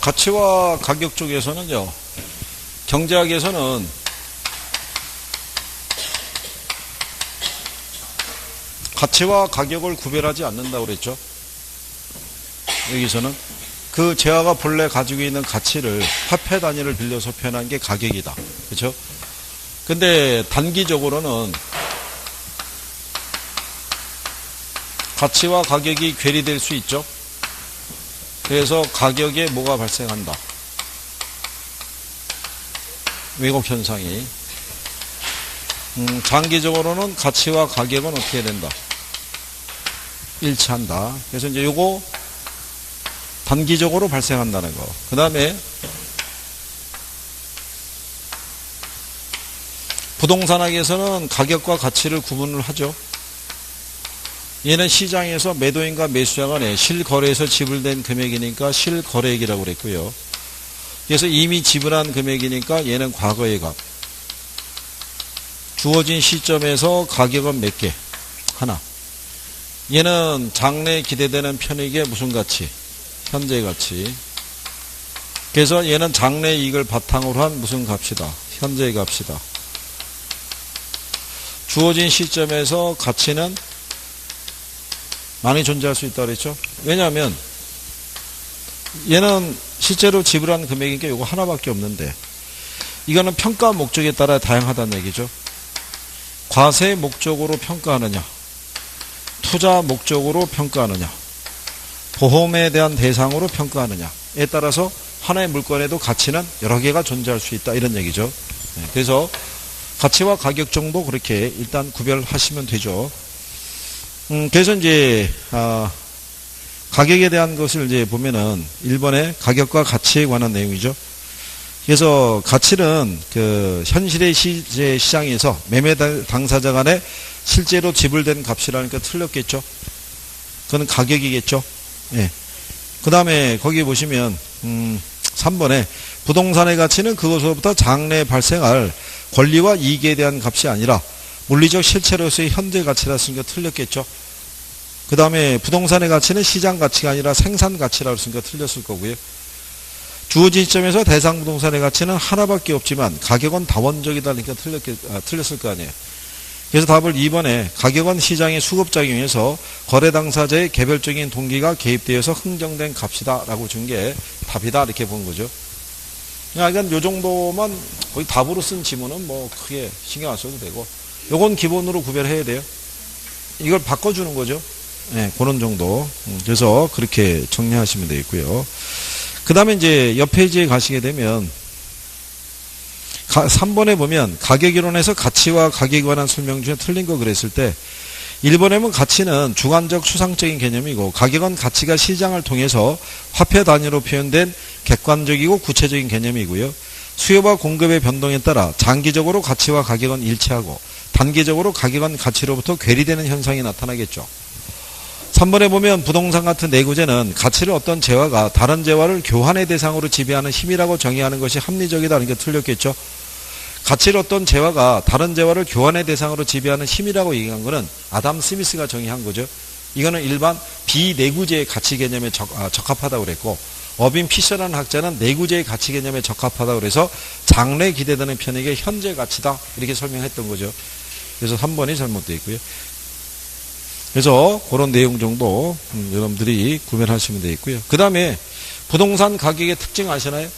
가치와 가격 쪽에서는요, 경제학에서는 가치와 가격을 구별하지 않는다고 그랬죠. 여기서는 그 재화가 본래 가지고 있는 가치를 화폐 단위를 빌려서 표현한 게 가격이다. 그렇죠? 근데 단기적으로는 가치와 가격이 괴리될 수 있죠. 그래서 가격에 뭐가 발생한다. 왜곡 현상이. 장기적으로는 가치와 가격은 어떻게 된다. 일치한다. 그래서 이제 요거 단기적으로 발생한다는 거. 그 다음에 부동산학에서는 가격과 가치를 구분을 하죠. 얘는 시장에서 매도인과 매수자 간에 실거래에서 지불된 금액이니까 실거래액이라고 그랬고요. 그래서 이미 지불한 금액이니까 얘는 과거의 값. 주어진 시점에서 가격은 몇 개? 하나. 얘는 장래에 기대되는 편익의 무슨 가치? 현재 가치. 그래서 얘는 장래 이익을 바탕으로 한 무슨 값이다? 현재 값이다. 주어진 시점에서 가치는 많이 존재할 수 있다고 그랬죠. 왜냐하면 얘는 실제로 지불한 금액이니까 이거 하나밖에 없는데, 이거는 평가 목적에 따라 다양하다는 얘기죠. 과세 목적으로 평가하느냐, 투자 목적으로 평가하느냐, 보험에 대한 대상으로 평가하느냐에 따라서 하나의 물건에도 가치는 여러 개가 존재할 수 있다, 이런 얘기죠. 그래서 가치와 가격 정도 그렇게 일단 구별하시면 되죠. 그래서 이제 가격에 대한 것을 이제 보면은 1번에 가격과 가치에 관한 내용이죠. 그래서 가치는 그 현실의 시장에서 매매 당사자 간에 실제로 지불된 값이라니까 틀렸겠죠. 그건 가격이겠죠. 예. 그 다음에 거기 보시면 3번에 부동산의 가치는 그것으로부터 장래에 발생할 권리와 이익에 대한 값이 아니라 물리적 실체로서의 현재 가치라 쓰니까 틀렸겠죠. 그 다음에 부동산의 가치는 시장 가치가 아니라 생산 가치라고 쓰니까 틀렸을 거고요. 주어진 시점에서 대상 부동산의 가치는 하나밖에 없지만 가격은 다원적이다 그러니까 틀렸을 거 아니에요. 그래서 답을 2번에 가격은 시장의 수급작용에서 거래 당사자의 개별적인 동기가 개입되어서 흥정된 값이다 라고 준 게 답이다 이렇게 본 거죠. 그러니까 요 정도만 거의 답으로 쓴 지문은 뭐 크게 신경 안 써도 되고, 요건 기본으로 구별해야 돼요. 이걸 바꿔주는 거죠. 네, 그런 정도. 그래서 그렇게 정리하시면 되겠고요. 그 다음에 이제 옆 페이지에 가시게 되면 3번에 보면 가격이론에서 가치와 가격에 관한 설명 중에 틀린 거 그랬을 때 1번에 보면 가치는 주관적 추상적인 개념이고 가격은 가치가 시장을 통해서 화폐 단위로 표현된 객관적이고 구체적인 개념이고요. 수요와 공급의 변동에 따라 장기적으로 가치와 가격은 일치하고 단기적으로 가격은 가치로부터 괴리되는 현상이 나타나겠죠. 3번에 보면 부동산 같은 내구재는 가치를 어떤 재화가 다른 재화를 교환의 대상으로 지배하는 힘이라고 정의하는 것이 합리적이다. 그러니까 틀렸겠죠. 가치를 어떤 재화가 다른 재화를 교환의 대상으로 지배하는 힘이라고 얘기한 것은 아담 스미스가 정의한 거죠. 이거는 일반 비내구재의 가치 개념에 적합하다고 그랬고, 어빈 피셔라는 학자는 내구재의 가치 개념에 적합하다고 그래서 장래에 기대되는 편익의 현재 가치다 이렇게 설명했던 거죠. 그래서 3번이 잘못되어 있고요. 그래서 그런 내용 정도 여러분들이 구별하시면 되겠고요. 그 다음에 부동산 가격의 특징 아시나요?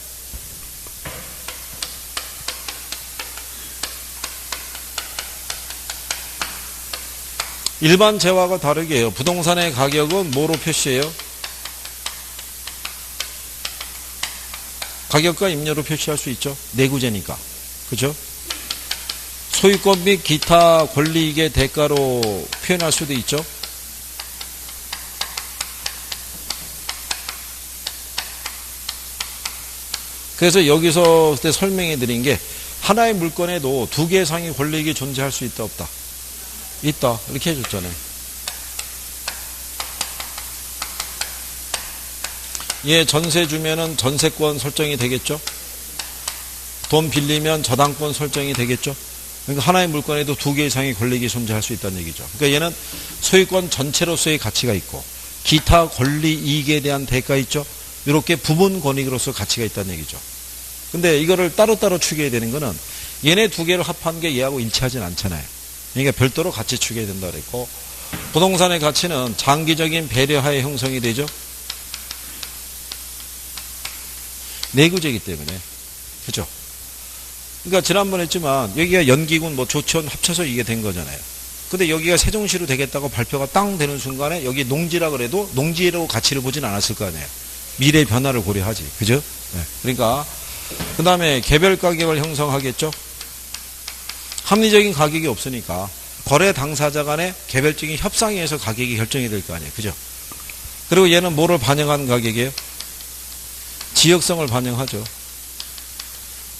일반 재화가 다르게 해요. 부동산의 가격은 뭐로 표시해요? 가격과 임료로 표시할 수 있죠. 내구재니까. 그죠? 소유권 및 기타 권리이익의 대가로 표현할 수도 있죠. 그래서 여기서 그때 설명해 드린 게 하나의 물건에도 두 개 이상의 권리이익이 존재할 수 있다 없다? 있다. 이렇게 해줬잖아요. 얘 전세 주면은 전세권 설정이 되겠죠. 돈 빌리면 저당권 설정이 되겠죠. 그러니까 하나의 물건에도 두 개 이상의 권리이익이 존재할 수 있다는 얘기죠. 그러니까 얘는 소유권 전체로서의 가치가 있고 기타 권리 이익에 대한 대가 있죠. 이렇게 부분 권익으로서 가치가 있다는 얘기죠. 근데 이거를 따로따로 추계해야 되는 거는 얘네 두 개를 합한 게 얘하고 일치하진 않잖아요. 그러니까 별도로 같이 추계해야 된다 그랬고, 부동산의 가치는 장기적인 배려하에 형성이 되죠. 내구재이기 때문에. 그죠? 그러니까 지난번에 했지만 여기가 연기군 뭐 조천 합쳐서 이게 된 거잖아요. 근데 여기가 세종시로 되겠다고 발표가 땅 되는 순간에 여기 농지라 그래도 농지로 가치를 보진 않았을 거 아니에요. 미래 변화를 고려하지. 그죠? 네. 그러니까 그 다음에 개별 가격을 형성하겠죠. 합리적인 가격이 없으니까 거래 당사자 간의 개별적인 협상에 의해서 가격이 결정이 될 거 아니에요. 그죠? 그리고 얘는 뭐를 반영한 가격이에요? 지역성을 반영하죠.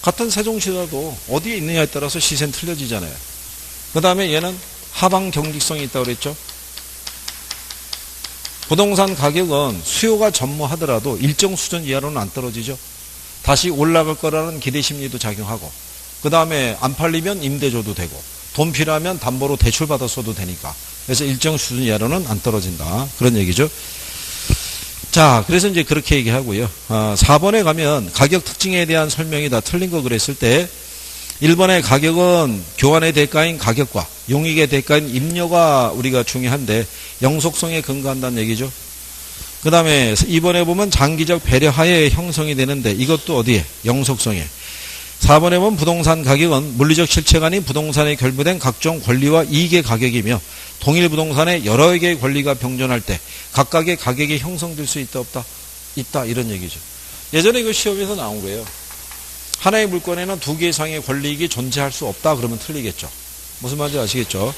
같은 세종시라도 어디에 있느냐에 따라서 시세는 틀려지잖아요. 그 다음에 얘는 하방 경직성이 있다고 그랬죠. 부동산 가격은 수요가 전무하더라도 일정 수준 이하로는 안 떨어지죠. 다시 올라갈 거라는 기대 심리도 작용하고, 그 다음에 안 팔리면 임대 줘도 되고, 돈 필요하면 담보로 대출 받아 써도 되니까. 그래서 일정 수준 이하로는 안 떨어진다. 그런 얘기죠. 자, 그래서 이제 그렇게 얘기하고요. 4번에 가면 가격 특징에 대한 설명이 다 틀린 거 그랬을 때 1번의 가격은 교환의 대가인 가격과 용익의 대가인 임료가 우리가 중요한데 영속성에 근거한다는 얘기죠. 그 다음에 2번에 보면 장기적 배려하에 형성이 되는데 이것도 어디에? 영속성에. 4번에 보면 부동산 가격은 물리적 실체가 아닌 부동산에 결부된 각종 권리와 이익의 가격이며 동일 부동산에 여러 개의 권리가 병존할 때 각각의 가격이 형성될 수 있다 없다? 있다, 이런 얘기죠. 예전에 이거 시험에서 나온 거예요. 하나의 물건에는 두 개 이상의 권리이익이 존재할 수 없다 그러면 틀리겠죠. 무슨 말인지 아시겠죠?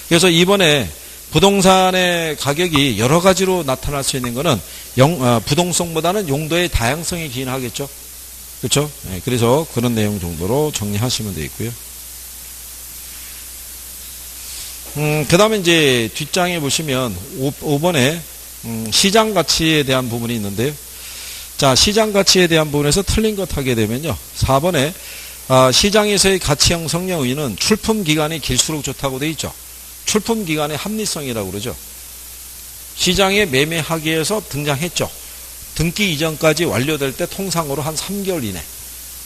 그래서 이번에 부동산의 가격이 여러 가지로 나타날 수 있는 것은 부동성보다는 용도의 다양성이 기인하겠죠. 그렇죠? 네, 그래서 그런 내용 정도로 정리하시면 되겠고요. 그 다음에 이제 뒷장에 보시면 5번에 시장 가치에 대한 부분이 있는데요. 자, 시장 가치에 대한 부분에서 틀린 것 하게 되면요. 4번에 시장에서의 가치 형성 요인은 출품 기간이 길수록 좋다고 돼 있죠. 출품 기간의 합리성이라고 그러죠. 시장에 매매하기 위해서 등장했죠. 등기 이전까지 완료될 때 통상으로 한 3개월 이내.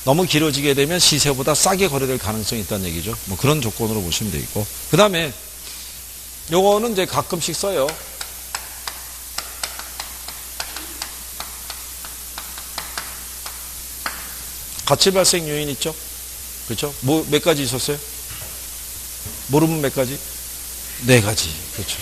너무 길어지게 되면 시세보다 싸게 거래될 가능성이 있다는 얘기죠. 뭐 그런 조건으로 보시면 되겠고. 그 다음에 요거는 이제 가끔씩 써요. 가치 발생 요인 있죠? 그렇죠? 뭐 몇 가지 있었어요? 모르면 몇 가지? 4가지. 그렇죠.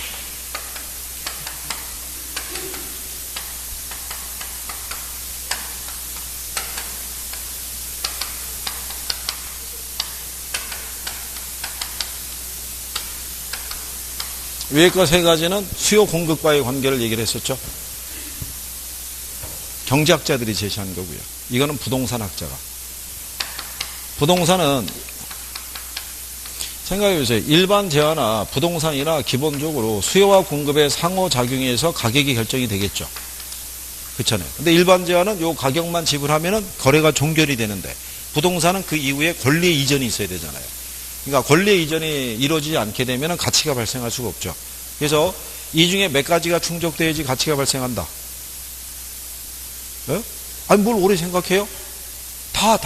위에 거 3가지는 수요 공급과의 관계를 얘기를 했었죠. 경제학자들이 제시한 거고요. 이거는 부동산 학자가. 부동산은 생각해보세요. 일반 재화나 부동산이나 기본적으로 수요와 공급의 상호작용에서 가격이 결정이 되겠죠. 그렇잖아요. 근데 일반 재화는 요 가격만 지불하면은 거래가 종결이 되는데 부동산은 그 이후에 권리 이전이 있어야 되잖아요. 그러니까 권리 이전이 이루어지지 않게 되면은 가치가 발생할 수가 없죠. 그래서 이 중에 몇 가지가 충족돼야지 가치가 발생한다. 네? 아니 뭘 오래 생각해요? 다.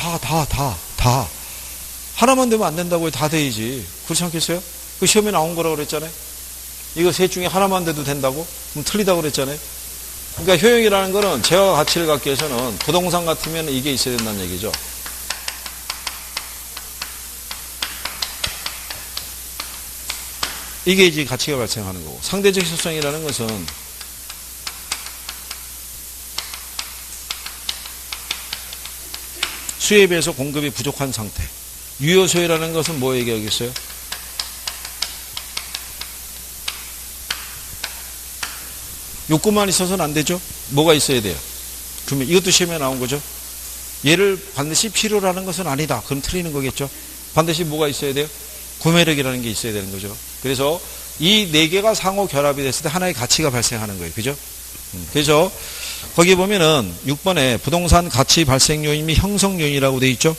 하나만 되면 안 된다고요. 다 돼야지. 그렇지 않겠어요? 그 시험에 나온 거라고 그랬잖아요. 이거 셋 중에 하나만 돼도 된다고? 그럼 틀리다고 그랬잖아요. 그러니까 효용이라는 거는 재화 가치를 갖기 위해서는 부동산 같으면 이게 있어야 된다는 얘기죠. 이게 이제 가치가 발생하는 거고. 상대적 실성이라는 것은 수요에 비해서 공급이 부족한 상태. 유효소요라는 것은 뭐 얘기하겠어요? 욕구만 있어서는 안 되죠? 뭐가 있어야 돼요? 그러면 이것도 시험에 나온 거죠? 얘를 반드시 필요로 하는 것은 아니다. 그럼 틀리는 거겠죠? 반드시 뭐가 있어야 돼요? 구매력이라는 게 있어야 되는 거죠. 그래서 이 4개가 상호 결합이 됐을 때 하나의 가치가 발생하는 거예요. 그죠? 그래서 거기 보면은 6번에 부동산 가치 발생 요인 및 형성 요인이라고 되어 있죠.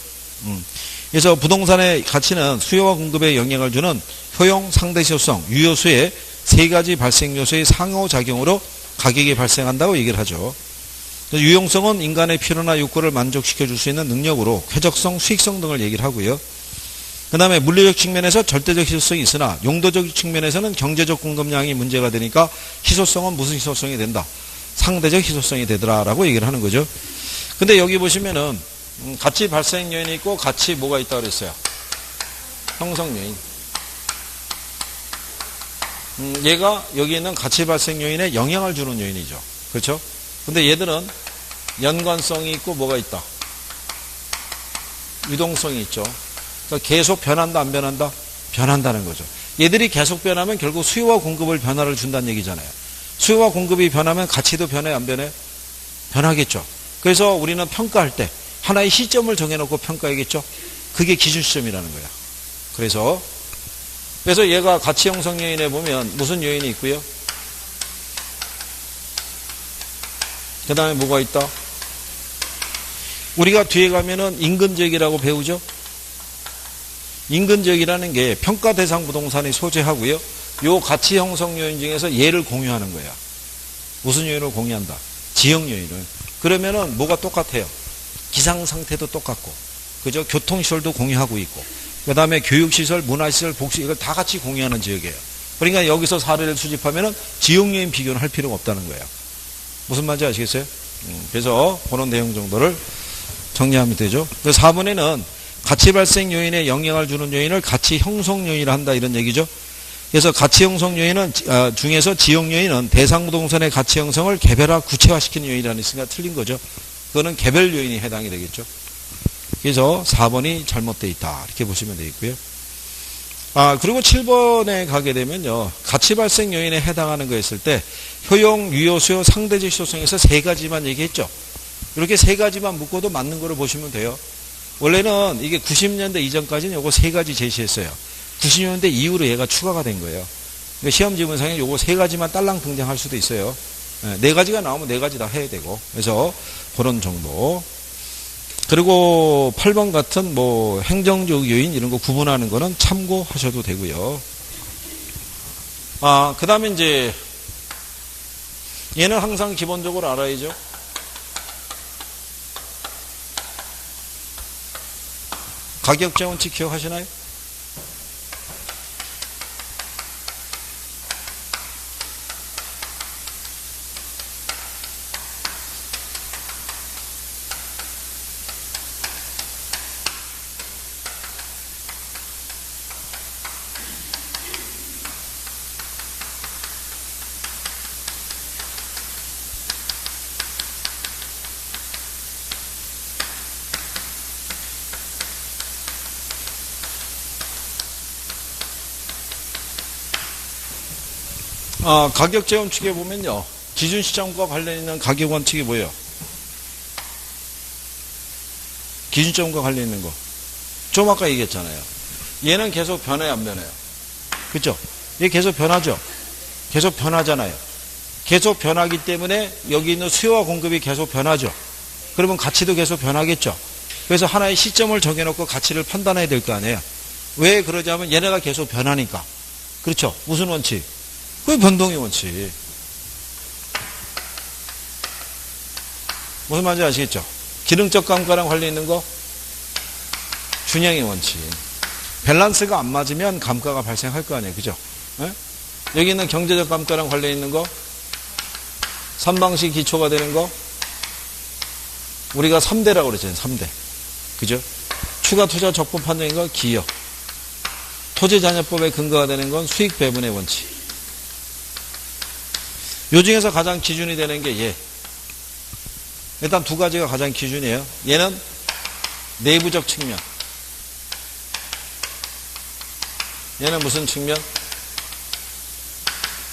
그래서 부동산의 가치는 수요와 공급에 영향을 주는 효용, 상대시효성, 유효수의 3가지 발생 요소의 상호작용으로 가격이 발생한다고 얘기를 하죠. 유용성은 인간의 필요나 욕구를 만족시켜 줄 수 있는 능력으로 쾌적성, 수익성 등을 얘기를 하고요. 그 다음에 물리적 측면에서 절대적 희소성이 있으나 용도적 측면에서는 경제적 공급량이 문제가 되니까 희소성은 무슨 희소성이 된다? 상대적 희소성이 되더라라고 얘기를 하는 거죠. 근데 여기 보시면은 가치 발생 요인이 있고 가치 뭐가 있다고 그랬어요? 형성 요인. 얘가 여기 있는 가치 발생 요인에 영향을 주는 요인이죠. 그렇죠? 근데 얘들은 연관성이 있고 뭐가 있다? 유동성이 있죠. 그러니까 계속 변한다 안 변한다? 변한다는 거죠. 얘들이 계속 변하면 결국 수요와 공급을 변화를 준다는 얘기잖아요. 수요와 공급이 변하면 가치도 변해 안 변해? 변하겠죠. 그래서 우리는 평가할 때 하나의 시점을 정해놓고 평가하겠죠. 그게 기준 시점이라는 거야. 그래서 얘가 가치 형성 요인에 보면 무슨 요인이 있고요? 그 다음에 뭐가 있다? 우리가 뒤에 가면은 인근지역이라고 배우죠? 인근지역이라는 게 평가 대상 부동산이 소재하고요. 요 가치 형성 요인 중에서 얘를 공유하는 거야. 무슨 요인을 공유한다? 지역 요인을. 그러면은 뭐가 똑같아요? 기상 상태도 똑같고, 그죠? 교통시설도 공유하고 있고, 그 다음에 교육시설, 문화시설, 복지 이걸 다 같이 공유하는 지역이에요. 그러니까 여기서 사례를 수집하면은 지역 요인 비교는 할 필요가 없다는 거예요. 무슨 말인지 아시겠어요? 그래서 그런 내용 정도를 정리하면 되죠. 4번에는 가치 발생 요인에 영향을 주는 요인을 가치 형성 요인이라 한다 이런 얘기죠. 그래서 가치 형성 요인은 중에서 지역 요인은 대상 부동산의 가치 형성을 개별화 구체화시키는 요인이라는 있으니까 틀린 거죠. 그거는 개별 요인이 해당이 되겠죠. 그래서 4번이 잘못되어 있다 이렇게 보시면 되겠고요. 그리고 7번에 가게 되면요. 가치 발생 요인에 해당하는 거 했을 때 효용, 유효, 수요, 상대적 희소성에서 3가지만 얘기했죠. 이렇게 3가지만 묶어도 맞는 거를 보시면 돼요. 원래는 이게 90년대 이전까지는 요거 3가지 제시했어요. 90년대 이후로 얘가 추가가 된 거예요. 그러니까 시험 지문상에 요거 3가지만 딸랑 등장할 수도 있어요. 4가지가 나오면 4가지 다 해야 되고. 그래서 그런 정도. 그리고 8번 같은 뭐 행정적 요인 이런 거 구분하는 거는 참고하셔도 되고요. 그 다음에 이제 얘는 항상 기본적으로 알아야죠. 가격제 원칙 기억하시나요? 가격제 원칙에 보면요. 기준시점과 관련 있는 가격 원칙이 뭐예요? 기준점과 관련 있는 거. 좀 아까 얘기했잖아요. 얘는 계속 변해요, 안 변해요? 그죠? 얘 계속 변하죠? 계속 변하잖아요. 계속 변하기 때문에 여기 있는 수요와 공급이 계속 변하죠. 그러면 가치도 계속 변하겠죠. 그래서 하나의 시점을 정해놓고 가치를 판단해야 될 거 아니에요. 왜 그러냐면 얘네가 계속 변하니까. 그렇죠? 무슨 원칙? 그게 변동의 원칙. 무슨 말인지 아시겠죠? 기능적 감가랑 관련 있는 거 균형의 원칙. 밸런스가 안 맞으면 감가가 발생할 거 아니에요. 그죠? 네? 여기 있는 경제적 감가랑 관련 있는 거 3방식 기초가 되는 거 우리가 3대라고 그랬잖아요. 3대. 그죠? 추가 투자 적법 판정인 거 기여. 토지자녀법의 근거가 되는 건 수익 배분의 원칙. 요 중에서 가장 기준이 되는 게 얘. 일단 2가지가 가장 기준이에요. 얘는 내부적 측면. 얘는 무슨 측면?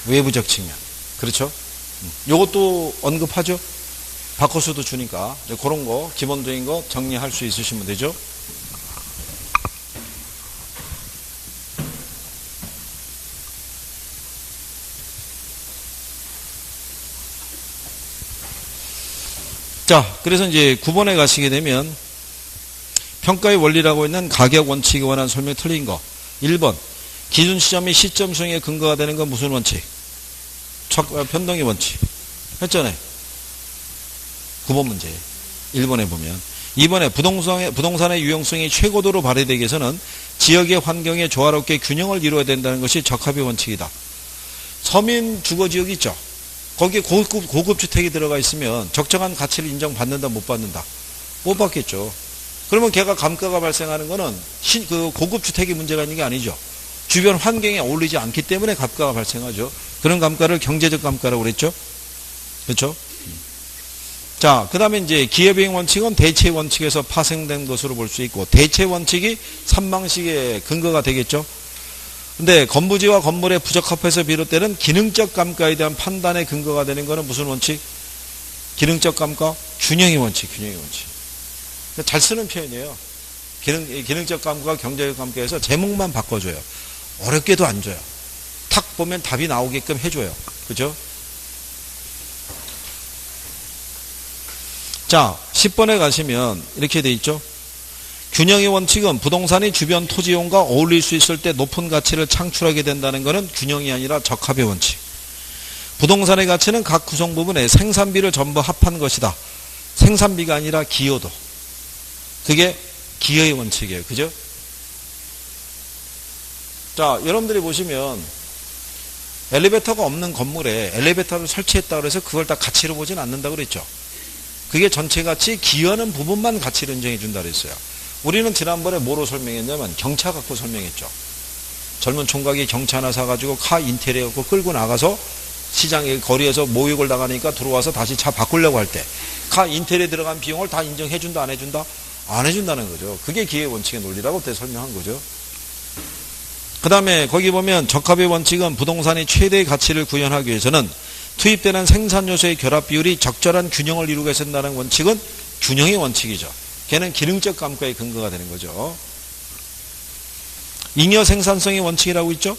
외부적 측면. 그렇죠? 요것도 언급하죠? 바코스도 주니까. 그런 거, 기본적인 거 정리할 수 있으시면 되죠? 자, 그래서 이제 9번에 가시게 되면 평가의 원리라고 있는 가격 원칙에 관한 설명이 틀린 거. 1번. 기준 시점이 시점 수행에 근거가 되는 건 무슨 원칙? 변동의 원칙. 했잖아요. 9번 문제. 1번에 보면. 2번에 부동산의 유용성이 최고도로 발휘되기 위해서는 지역의 환경에 조화롭게 균형을 이루어야 된다는 것이 적합의 원칙이다. 서민 주거지역 있죠. 거기에 고급 주택이 들어가 있으면 적정한 가치를 인정받는다 못 받는다? 못 받겠죠. 그러면 걔가 감가가 발생하는 거는 그 고급 주택이 문제가 있는 게 아니죠. 주변 환경에 어울리지 않기 때문에 감가가 발생하죠. 그런 감가를 경제적 감가라고 그랬죠. 그렇죠? 자, 그 다음에 이제 기회비행 원칙은 대체 원칙에서 파생된 것으로 볼 수 있고, 대체 원칙이 삼방식의 근거가 되겠죠. 근데 건부지와 건물의 부적합해서 비롯되는 기능적 감가에 대한 판단의 근거가 되는 것은 무슨 원칙? 기능적 감가? 균형의 원칙, 균형의 원칙. 잘 쓰는 표현이에요. 기능적 감가와 경제적 감가에서 제목만 바꿔줘요. 어렵게도 안 줘요. 탁 보면 답이 나오게끔 해줘요. 그죠? 자, 10번에 가시면 이렇게 돼 있죠. 균형의 원칙은 부동산이 주변 토지용과 어울릴 수 있을 때 높은 가치를 창출하게 된다는 것은 균형이 아니라 적합의 원칙. 부동산의 가치는 각 구성 부분에 생산비를 전부 합한 것이다. 생산비가 아니라 기여도. 그게 기여의 원칙이에요. 그죠? 자, 여러분들이 보시면 엘리베이터가 없는 건물에 엘리베이터를 설치했다 그래서 그걸 다 가치로 보진 않는다고 그랬죠. 그게 전체 가치, 기여하는 부분만 가치를 인정해 준다 그랬어요. 우리는 지난번에 뭐로 설명했냐면 경차 갖고 설명했죠. 젊은 총각이 경차 하나 사가지고 카 인테리어 갖고 끌고 나가서 시장에 거리에서 모욕을 당하니까 들어와서 다시 차 바꾸려고 할 때 카 인테리어 들어간 비용을 다 인정해 준다 안 해준다? 안 해준다는 거죠. 그게 기회 원칙의 논리라고 그때 설명한 거죠. 그 다음에 거기 보면 적합의 원칙은 부동산이 최대의 가치를 구현하기 위해서는 투입되는 생산 요소의 결합 비율이 적절한 균형을 이루게 된다는 원칙은 균형의 원칙이죠. 걔는 기능적 감가의 근거가 되는 거죠. 잉여 생산성의 원칙이라고 있죠.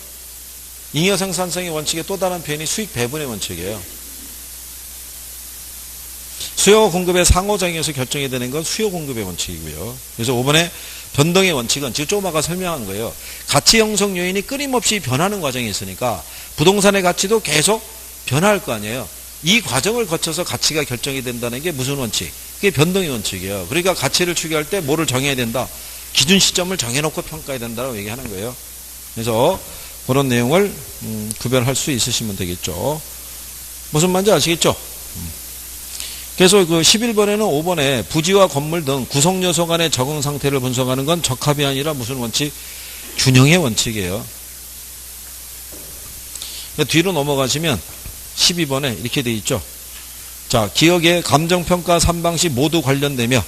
잉여 생산성의 원칙의 또 다른 표현이 수익 배분의 원칙이에요. 수요와 공급의 상호작용에서 결정이 되는 건 수요 공급의 원칙이고요. 그래서 5번에 변동의 원칙은 지금 조금 아까 설명한 거예요. 가치 형성 요인이 끊임없이 변하는 과정이 있으니까 부동산의 가치도 계속 변화할 거 아니에요. 이 과정을 거쳐서 가치가 결정이 된다는 게 무슨 원칙? 그게 변동의 원칙이에요. 그러니까 가치를 추계할 때 뭐를 정해야 된다? 기준 시점을 정해놓고 평가해야 된다고 얘기하는 거예요. 그래서 그런 내용을 구별할 수 있으시면 되겠죠. 무슨 말인지 아시겠죠? 그래서 그 11번에는 5번에 부지와 건물 등 구성 요소 간의 적응 상태를 분석하는 건 적합이 아니라 무슨 원칙? 균형의 원칙이에요. 뒤로 넘어가시면 12번에 이렇게 돼 있죠. 자, 기억의 감정평가 3방식 모두 관련되며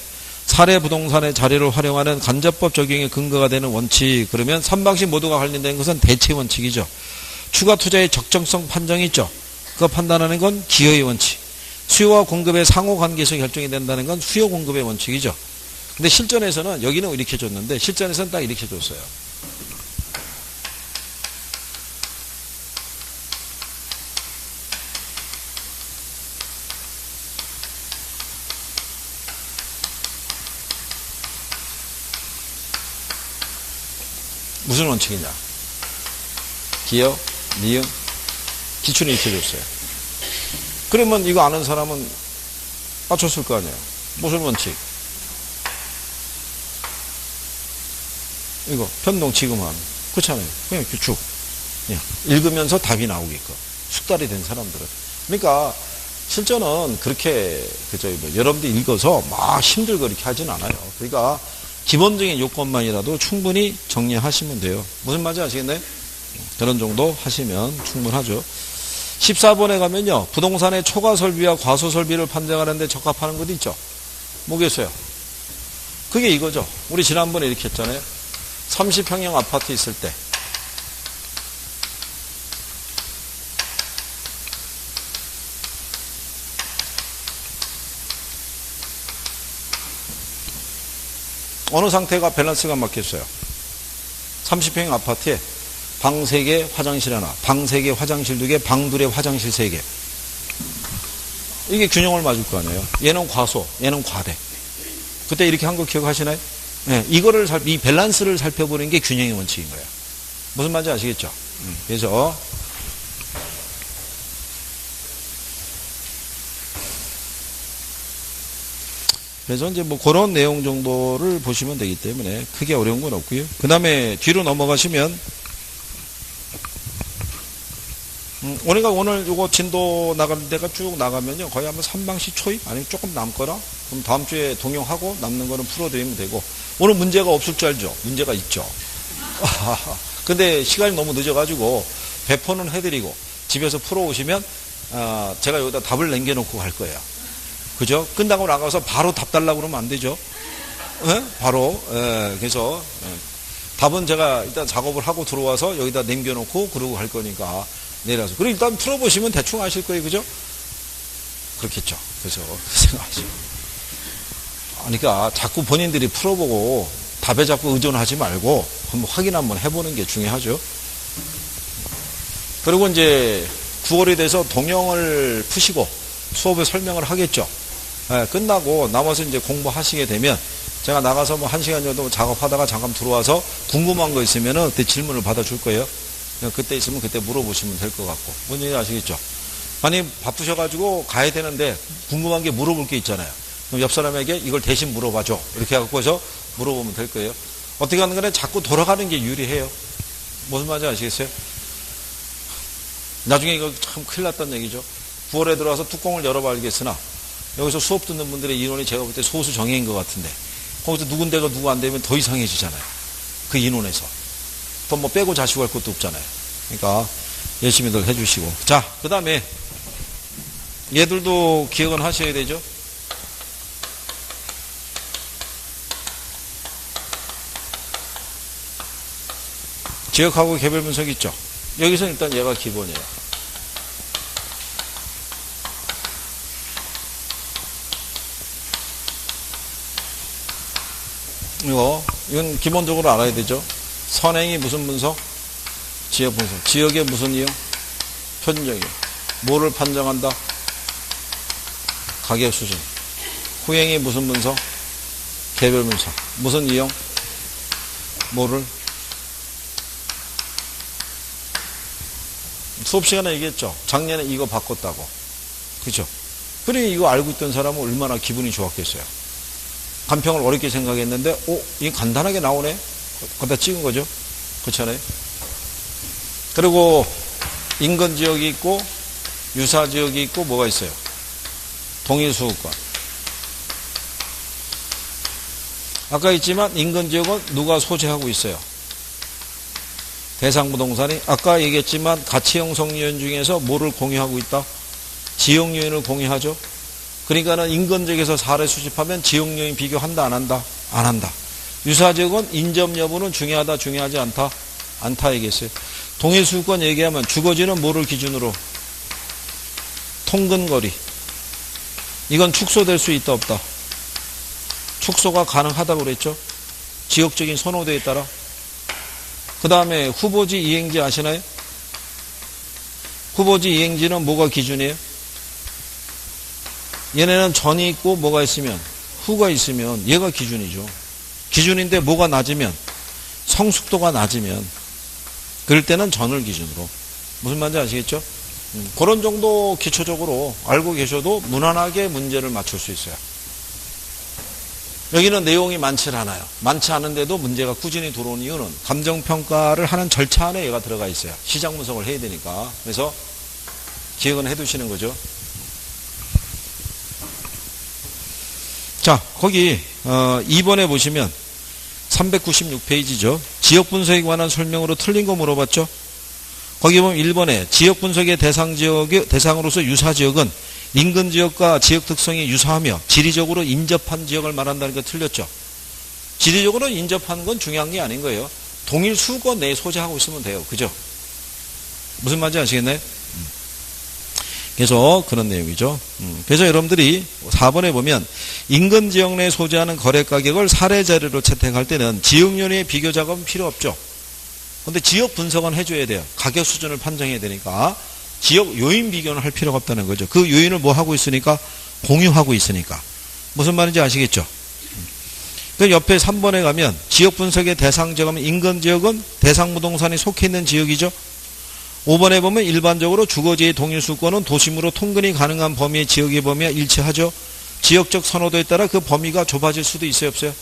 사례 부동산의 자료를 활용하는 간접법 적용의 근거가 되는 원칙. 그러면 3방식 모두가 관련된 것은 대체 원칙이죠. 추가 투자의 적정성 판정이 있죠. 그거 판단하는 건 기여의 원칙. 수요와 공급의 상호관계에서 결정이 된다는 건 수요 공급의 원칙이죠. 근데 실전에서는 여기는 이렇게 줬는데 실전에서는 딱 이렇게 줬어요. 무슨 원칙이냐? 기여, 니은, 기준이 이렇게 줬어요. 그러면 이거 아는 사람은 맞췄을 거 아니에요. 무슨 원칙? 이거 변동 지금함. 그렇잖아요. 그냥 쭉 읽으면서 답이 나오게끔 숙달이 된 사람들은. 그러니까 실전은 그렇게 여러분들이 읽어서 막 힘들고 이렇게 하진 않아요. 그러니까 기본적인 요건만이라도 충분히 정리하시면 돼요. 무슨 말인지 아시겠나요? 그런 정도 하시면 충분하죠. 14번에 가면요. 부동산의 초과 설비와 과소 설비를 판정하는 데 적합하는 것도 있죠. 뭐겠어요? 그게 이거죠. 우리 지난번에 이렇게 했잖아요. 30평형 아파트 있을 때 어느 상태가 밸런스가 맞겠어요? 30평형 아파트에 방 3개, 화장실 하나, 방 3개, 화장실 2개, 방 2개, 화장실 3개. 이게 균형을 맞을 거 아니에요? 얘는 과소, 얘는 과대. 그때 이렇게 한 거 기억하시나요? 네, 이거를 이 밸런스를 살펴보는 게 균형의 원칙인 거예요. 무슨 말인지 아시겠죠? 그래서 그래서 이제 뭐 그런 내용 정도를 보시면 되기 때문에 크게 어려운 건 없고요. 그 다음에 뒤로 넘어가시면, 우리가 오늘 요거 진도 나가는 데가 쭉 나가면요. 거의 한번 3방시 초입? 아니면 조금 남거나, 그럼 다음 주에 동영하고 남는 거는 풀어드리면 되고, 오늘 문제가 없을 줄 알죠? 문제가 있죠. 근데 시간이 너무 늦어가지고, 배포는 해드리고, 집에서 풀어오시면, 제가 여기다 답을 남겨놓고 갈 거예요. 그죠? 끝나고 나가서 바로 답 달라고 그러면 안 되죠? 예? 바로. 예, 그래서, 답은 제가 일단 작업을 하고 들어와서 여기다 남겨놓고 그러고 갈 거니까 내려서. 그리고 일단 풀어보시면 대충 아실 거예요. 그죠? 그렇겠죠. 그래서 생각하시고. 그러니까 자꾸 본인들이 풀어보고 답에 자꾸 의존하지 말고 한번 확인 한번 해보는 게 중요하죠. 그리고 이제 9월이 돼서 동영을 푸시고 수업에 설명을 하겠죠. 예, 끝나고 남아서 이제 공부하시게 되면 제가 나가서 뭐 1시간 정도 작업하다가 잠깐 들어와서 궁금한 거 있으면은 그때 질문을 받아줄 거예요. 그때 있으면 그때 물어보시면 될 것 같고. 뭔지 아시겠죠? 아니, 바쁘셔가지고 가야 되는데 궁금한 게 물어볼 게 있잖아요. 그럼 옆 사람에게 이걸 대신 물어봐줘. 이렇게 해서 물어보면 될 거예요. 어떻게 하는 거는 자꾸 돌아가는 게 유리해요. 무슨 말인지 아시겠어요? 나중에 이거 참 큰일 났다는 얘기죠. 9월에 들어와서 뚜껑을 열어봐야겠으나 여기서 수업 듣는 분들의 인원이 제가 볼 때 소수 정예인 것 같은데 거기서 누군데가 누구 안 되면 더 이상해지잖아요. 그 인원에서. 또 뭐 빼고 자시고 할 것도 없잖아요. 그러니까 열심히들 해주시고. 자, 그 다음에 얘들도 기억은 하셔야 되죠. 지역하고 개별 분석 있죠. 여기서 일단 얘가 기본이에요. 이건 기본적으로 알아야 되죠. 선행이 무슨 분석? 지역 분석. 지역의 무슨 이용? 표준적이요. 뭐를 판정한다? 가격 수준. 후행이 무슨 분석? 개별 분석. 무슨 이용? 뭐를? 수업 시간에 얘기했죠. 작년에 이거 바꿨다고. 그죠? 그러니 이거 알고 있던 사람은 얼마나 기분이 좋았겠어요. 간평을 어렵게 생각했는데, 이게 간단하게 나오네? 거기다 찍은 거죠. 그렇잖아요. 그리고 인근 지역이 있고, 유사 지역이 있고, 뭐가 있어요? 동일 수급권. 아까 있지만, 인근 지역은 누가 소재하고 있어요? 대상부동산이 아까 얘기했지만 가치 형성 요인 중에서 뭐를 공유하고 있다? 지역 요인을 공유하죠. 그러니까는 인근 지역에서 사례 수집하면 지역 요인 비교한다 안 한다? 안 한다. 유사 지역은 인접 여부는 중요하다 중요하지 않다? 않다 얘기했어요. 동일 수급권 얘기하면 주거지는 뭐를 기준으로? 통근거리. 이건 축소될 수 있다 없다? 축소가 가능하다고 그랬죠. 지역적인 선호도에 따라. 그 다음에 후보지 이행지 아시나요? 후보지 이행지는 뭐가 기준이에요? 얘네는 전이 있고 뭐가 있으면 후가 있으면 얘가 기준이죠. 기준인데 뭐가 낮으면 성숙도가 낮으면 그럴 때는 전을 기준으로. 무슨 말인지 아시겠죠? 그런 정도 기초적으로 알고 계셔도 무난하게 문제를 맞출 수 있어요. 여기는 내용이 많지 않아요. 많지 않은데도 문제가 꾸준히 들어온 이유는 감정평가를 하는 절차 안에 얘가 들어가 있어요. 시장 분석을 해야 되니까. 그래서 기억은 해두시는 거죠. 자, 거기 2번에 보시면 396페이지죠. 지역 분석에 관한 설명으로 틀린 거 물어봤죠. 거기 보면 1번에 지역 분석의 대상으로서 유사 지역은 인근 지역과 지역 특성이 유사하며 지리적으로 인접한 지역을 말한다는 게 틀렸죠. 지리적으로 인접한 건 중요한 게 아닌 거예요. 동일 수거 내에 소재하고 있으면 돼요. 그죠? 무슨 말인지 아시겠나요? 그래서 그런 내용이죠. 그래서 여러분들이 4번에 보면 인근 지역 내에 소재하는 거래 가격을 사례 자료로 채택할 때는 지역 요인의 비교 작업은 필요 없죠. 근데 지역 분석은 해줘야 돼요. 가격 수준을 판정해야 되니까. 지역 요인 비교는 할 필요가 없다는 거죠. 그 요인을 뭐 하고 있으니까? 공유하고 있으니까. 무슨 말인지 아시겠죠? 그 옆에 3번에 가면 지역 분석의 대상 지역은 인근 지역은 대상 부동산이 속해 있는 지역이죠. 5번에 보면 일반적으로 주거지의 동일 수권은 도심으로 통근이 가능한 범위의 지역의 범위와 일치하죠. 지역적 선호도에 따라 그 범위가 좁아질 수도 있어요, 없어요?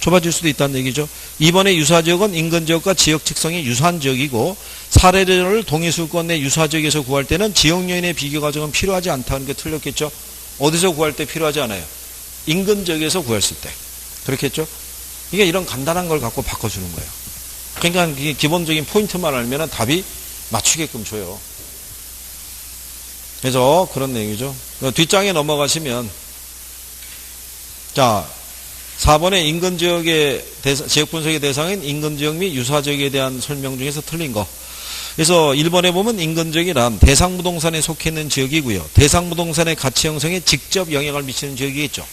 좁아질 수도 있다는 얘기죠. 이번에 유사지역은 인근지역과 지역 특성이 유사한 지역이고 사례를 동의수권 내 유사지역에서 구할 때는 지역 요인의 비교 과정은 필요하지 않다는 게 틀렸겠죠. 어디서 구할 때 필요하지 않아요? 인근지역에서 구했을 때. 그렇겠죠? 이게 이런 간단한 걸 갖고 바꿔주는 거예요. 그러니까 이게 기본적인 포인트만 알면 답이 맞추게끔 줘요. 그래서 그런 내용이죠. 뒷장에 넘어가시면 자 4번의 인근지역의 지역 분석의 대상인 인근지역 및 유사지역에 대한 설명 중에서 틀린 거. 그래서 1번에 보면 인근지역이란 대상부동산에 속해 있는 지역이고요. 대상부동산의 가치 형성에 직접 영향을 미치는 지역이겠죠.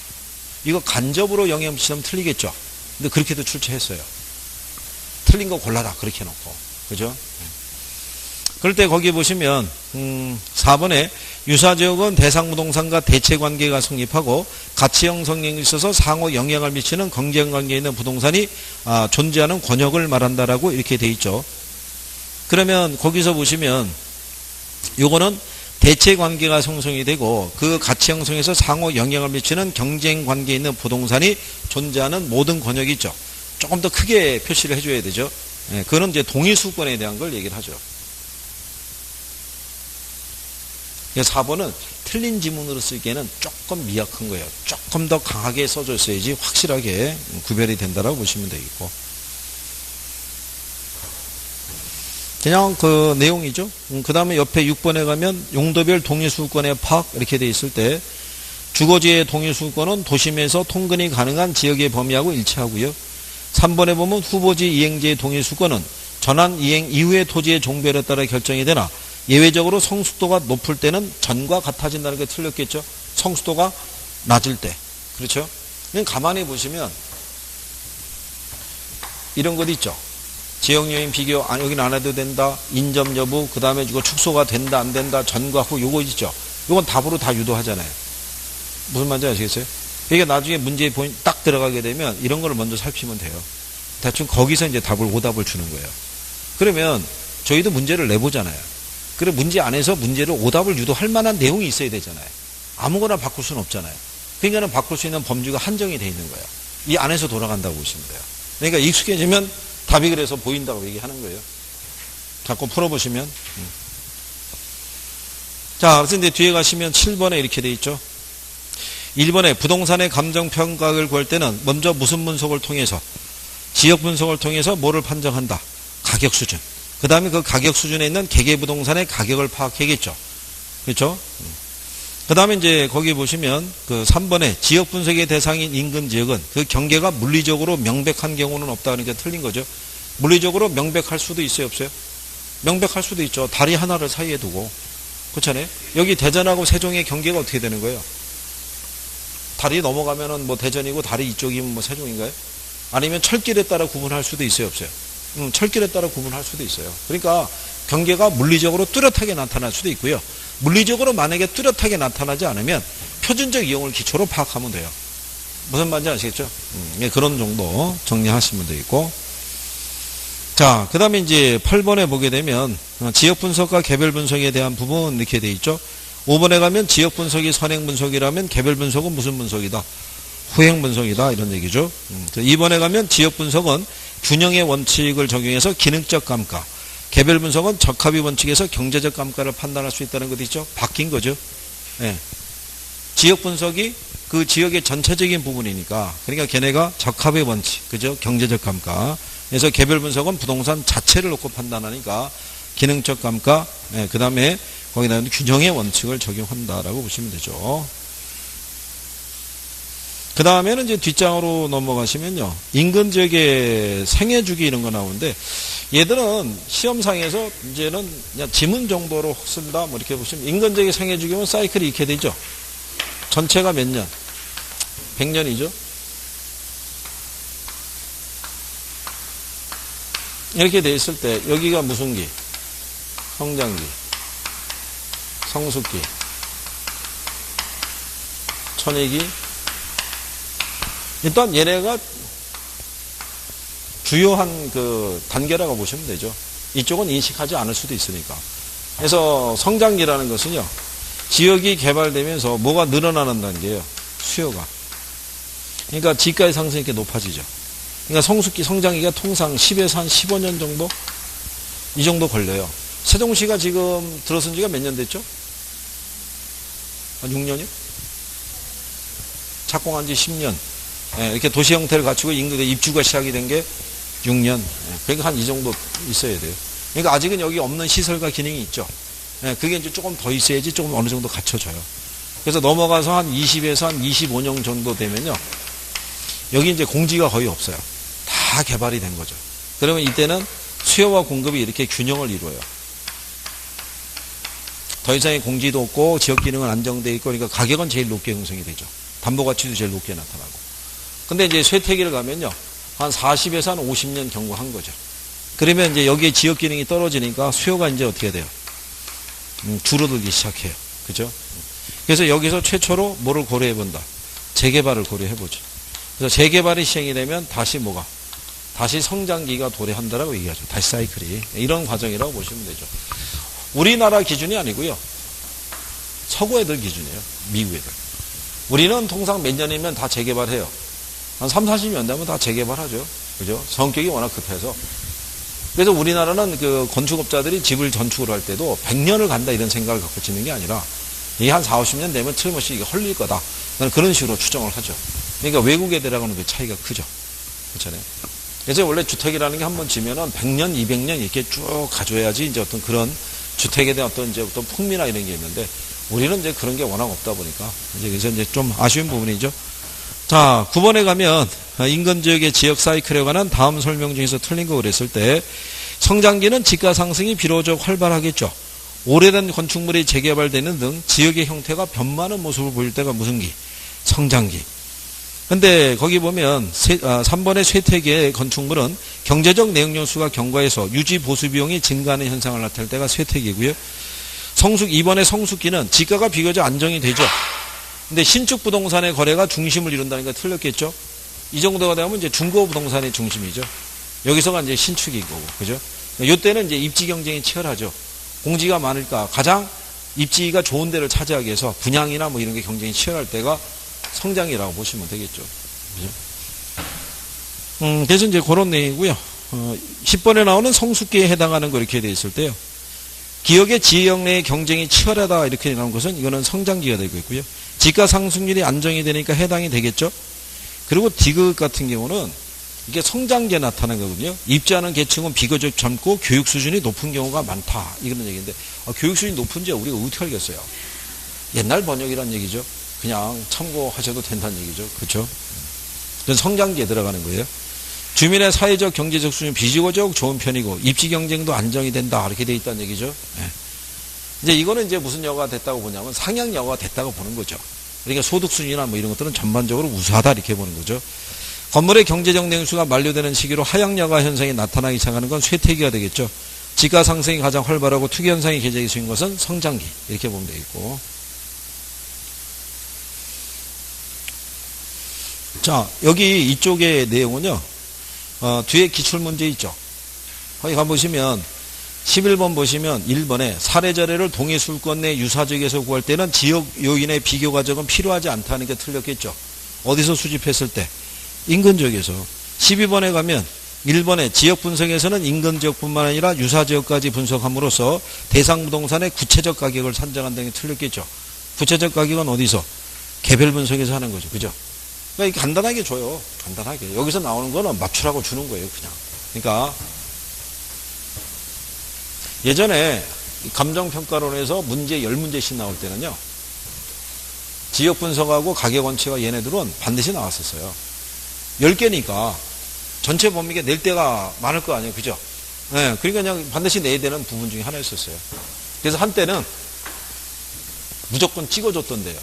이거 간접으로 영향을 미치면 틀리겠죠. 근데 그렇게도 출제했어요. 틀린 거 골라라 그렇게 해놓고. 그죠? 그럴 때 거기 보시면 4번에 유사지역은 대상부동산과 대체관계가 성립하고 가치 형성에 있어서 상호 영향을 미치는 경쟁관계에 있는 부동산이 존재하는 권역을 말한다라고 이렇게 돼 있죠. 그러면 거기서 보시면 요거는 대체관계가 형성이 되고 그 가치 형성에서 상호 영향을 미치는 경쟁관계에 있는 부동산이 존재하는 모든 권역이 있죠. 조금 더 크게 표시를 해줘야 되죠. 예, 그거는 이제 동의수권에 대한 걸 얘기를 하죠. 4번은 틀린 지문으로 쓰기에는 조금 미약한 거예요. 조금 더 강하게 써줬어야지 확실하게 구별이 된다라고 보시면 되겠고. 그냥 그 내용이죠. 그 다음에 옆에 6번에 가면 용도별 동의수권의 파악 이렇게 돼 있을 때 주거지의 동의수권은 도심에서 통근이 가능한 지역의 범위하고 일치하고요. 3번에 보면 후보지 이행지의 동의수권은 전환 이행 이후의 토지의 종별에 따라 결정이 되나 예외적으로 성숙도가 높을 때는 전과 같아진다는 게 틀렸겠죠. 성숙도가 낮을 때. 그렇죠? 가만히 보시면 이런 것 있죠. 지역요인 비교, 여기는 안 해도 된다. 인접 여부, 그 다음에 이거 축소가 된다, 안 된다. 전과 후, 요거 있죠. 요건 답으로 다 유도하잖아요. 무슨 말인지 아시겠어요? 그러니까 나중에 문제에 딱 들어가게 되면 이런 걸 먼저 살피면 돼요. 대충 거기서 이제 오답을 주는 거예요. 그러면 저희도 문제를 내보잖아요. 그래 문제 안에서 문제를 오답을 유도할 만한 내용이 있어야 되잖아요. 아무거나 바꿀 수는 없잖아요. 그러니까는 바꿀 수 있는 범주가 한정이 돼 있는 거예요. 이 안에서 돌아간다고 보시면 돼요. 그러니까 익숙해지면 답이 그래서 보인다고 얘기하는 거예요. 자꾸 풀어보시면. 자, 그래서 이제 뒤에 가시면 7번에 이렇게 돼 있죠. 1번에 부동산의 감정평가를 구할 때는 먼저 무슨 분석을 통해서 지역 분석을 통해서 뭐를 판정한다. 가격 수준. 그 다음에 그 가격 수준에 있는 개개부동산의 가격을 파악해야겠죠. 그렇죠? 그 다음에 이제 거기 보시면 그 3번에 지역 분석의 대상인 인근 지역은 그 경계가 물리적으로 명백한 경우는 없다는 게 틀린 거죠. 물리적으로 명백할 수도 있어요, 없어요? 명백할 수도 있죠. 다리 하나를 사이에 두고. 그렇잖아요? 여기 대전하고 세종의 경계가 어떻게 되는 거예요? 다리 넘어가면은 뭐 대전이고 다리 이쪽이면 뭐 세종인가요? 아니면 철길에 따라 구분할 수도 있어요, 없어요? 철길에 따라 구분할 수도 있어요. 그러니까 경계가 물리적으로 뚜렷하게 나타날 수도 있고요. 물리적으로 만약에 뚜렷하게 나타나지 않으면 표준적 이용을 기초로 파악하면 돼요. 무슨 말인지 아시겠죠? 그런 정도 정리하시면 되겠고. 자, 그 다음에 이제 8번에 보게 되면 지역 분석과 개별 분석에 대한 부분 이렇게 돼 있죠. 5번에 가면 지역 분석이 선행 분석이라면 개별 분석은 무슨 분석이다? 후행 분석이다. 이런 얘기죠. 2번에 가면 지역 분석은 균형의 원칙을 적용해서 기능적 감가, 개별 분석은 적합의 원칙에서 경제적 감가를 판단할 수 있다는 것도 있죠. 바뀐 거죠. 네. 지역 분석이 그 지역의 전체적인 부분이니까, 그러니까 걔네가 적합의 원칙, 그죠? 경제적 감가. 그래서 개별 분석은 부동산 자체를 놓고 판단하니까 기능적 감가, 네. 그 다음에 거기다 균형의 원칙을 적용한다라고 보시면 되죠. 그 다음에는 이제 뒷장으로 넘어가시면요. 인근 지역의 생애 주기 이런 거 나오는데 얘들은 시험상에서 이제는 그냥 지문 정도로 쓴다. 뭐 이렇게 보시면 인근 지역의 생애 주기면 사이클이 이렇게 되죠. 전체가 몇 년? 100년이죠. 이렇게 돼 있을 때 여기가 무슨 기? 성장기, 성숙기, 천익기. 일단 얘네가 주요한 그 단계라고 보시면 되죠. 이쪽은 인식하지 않을 수도 있으니까. 그래서 성장기라는 것은요, 지역이 개발되면서 뭐가 늘어나는 단계예요? 수요가. 그러니까 지가의 상승이 이렇게 높아지죠. 그러니까 성숙기 성장기가 통상 10에서 한 15년 정도? 이 정도 걸려요. 세종시가 지금 들어선 지가 몇 년 됐죠? 한 6년이요? 착공한 지 10년. 예, 이렇게 도시 형태를 갖추고 입주가 시작이 된 게 6년. 예, 그러니까 한 이 정도 있어야 돼요. 그러니까 아직은 여기 없는 시설과 기능이 있죠. 예, 그게 이제 조금 더 있어야지 조금 어느 정도 갖춰져요. 그래서 넘어가서 한 20에서 한 25년 정도 되면요. 여기 이제 공지가 거의 없어요. 다 개발이 된 거죠. 그러면 이때는 수요와 공급이 이렇게 균형을 이루어요. 더 이상의 공지도 없고 지역 기능은 안정되어 있고 그러니까 가격은 제일 높게 형성이 되죠. 담보 가치도 제일 높게 나타나고. 근데 이제 쇠퇴기를 가면요. 한 40에서 한 50년 경과한 거죠. 그러면 이제 여기에 지역 기능이 떨어지니까 수요가 이제 어떻게 돼요? 줄어들기 시작해요. 그죠? 그래서 여기서 최초로 뭐를 고려해 본다? 재개발을 고려해 보죠. 그래서 재개발이 시행이 되면 다시 뭐가? 다시 성장기가 도래한다라고 얘기하죠. 다시 사이클이. 이런 과정이라고 보시면 되죠. 우리나라 기준이 아니고요. 서구 애들 기준이에요. 미국 애들. 우리는 통상 몇 년이면 다 재개발해요. 한 3, 40년 되면 다 재개발하죠. 그죠? 성격이 워낙 급해서. 그래서 우리나라는 그 건축업자들이 집을 건축을 할 때도 100년을 간다 이런 생각을 갖고 짓는 게 아니라 이게 한 4, 50년 되면 틀림없이 이게 헐릴 거다. 나는 그런 식으로 추정을 하죠. 그러니까 외국 애들하고는 그 차이가 크죠. 그렇잖아요. 그래서 원래 주택이라는 게 한번 지면은 100년, 200년 이렇게 쭉 가져야지 이제 어떤 그런 주택에 대한 어떤 풍미나 이런 게 있는데 우리는 이제 그런 게 워낙 없다 보니까 이제 그래서 이제 좀 아쉬운 부분이죠. 자, 9번에 가면 인근 지역의 지역 사이클에 관한 다음 설명 중에서 틀린 거 그랬을 때 성장기는 지가 상승이 비로적 활발하겠죠. 오래된 건축물이 재개발되는 등 지역의 형태가 변하는 모습을 보일 때가 무슨 기? 성장기. 근데 거기 보면 3번의 쇠퇴기의 건축물은 경제적 내용 요소가 경과해서 유지 보수 비용이 증가하는 현상을 나타낼 때가 쇠퇴기고요. 2번의 성숙기는 지가가 비교적 안정이 되죠. 근데 신축 부동산의 거래가 중심을 이룬다니까 틀렸겠죠. 이 정도가 되면 이제 중고 부동산의 중심이죠. 여기서가 이제 신축이 거고, 그죠? 이때는 이제 입지 경쟁이 치열하죠. 공지가 많으니까 가장 입지가 좋은 데를 차지하기 위해서 분양이나 뭐 이런 게 경쟁이 치열할 때가 성장이라고 보시면 되겠죠. 그죠? 그래서 이제 그런 내용이고요. 10번에 나오는 성숙기에 해당하는 거 이렇게 되어 있을 때요. 기업의 지역 내의 경쟁이 치열하다 이렇게 나온 것은 이거는 성장기가 되고 있고요. 지가 상승률이 안정이 되니까 해당이 되겠죠. 그리고 디귿 같은 경우는 이게 성장기에 나타나는 거거든요. 입주하는 계층은 비교적 젊고 교육 수준이 높은 경우가 많다. 이런 얘기인데 교육 수준이 높은지 우리가 어떻게 알겠어요? 옛날 번역이란 얘기죠. 그냥 참고하셔도 된다는 얘기죠. 그렇죠? 그건 성장기에 들어가는 거예요. 주민의 사회적 경제적 수준이 비교적 좋은 편이고 입지 경쟁도 안정이 된다. 이렇게 돼 있다는 얘기죠. 네. 이제 이거는 이제 무슨 여가가 됐다고 보냐면 상향 여가가 됐다고 보는 거죠. 그러니까 소득 수준이나 뭐 이런 것들은 전반적으로 우수하다 이렇게 보는 거죠. 건물의 경제적 내용수가 만료되는 시기로 하향 여가 현상이 나타나기 시작하는 건 쇠퇴기가 되겠죠. 지가 상승이 가장 활발하고 투기 현상이 계속이 수인 것은 성장기 이렇게 보면 되겠고. 자, 여기 이쪽의 내용은요. 뒤에 기출문제 있죠. 거기 가보시면 11번 보시면 1번에 사례자료를 동해 수도권 내 유사지역에서 구할 때는 지역 요인의 비교 과정은 필요하지 않다는 게 틀렸겠죠. 어디서 수집했을 때? 인근 지역에서. 12번에 가면 1번에 지역 분석에서는 인근 지역뿐만 아니라 유사지역까지 분석함으로써 대상 부동산의 구체적 가격을 산정한다는 게 틀렸겠죠. 구체적 가격은 어디서? 개별 분석에서 하는 거죠. 그죠? 그러니까 간단하게 줘요. 간단하게. 여기서 나오는 거는 맞추라고 주는 거예요. 그냥. 그러니까 예전에 감정평가론에서 문제 10문제씩 나올 때는요. 지역 분석하고 가격 원칙과 얘네들은 반드시 나왔었어요. 10개니까 전체 범위가 낼 때가 많을 거 아니에요. 그죠? 네, 그러니까 그냥 반드시 내야 되는 부분 중에 하나였었어요. 그래서 한때는 무조건 찍어줬던데요.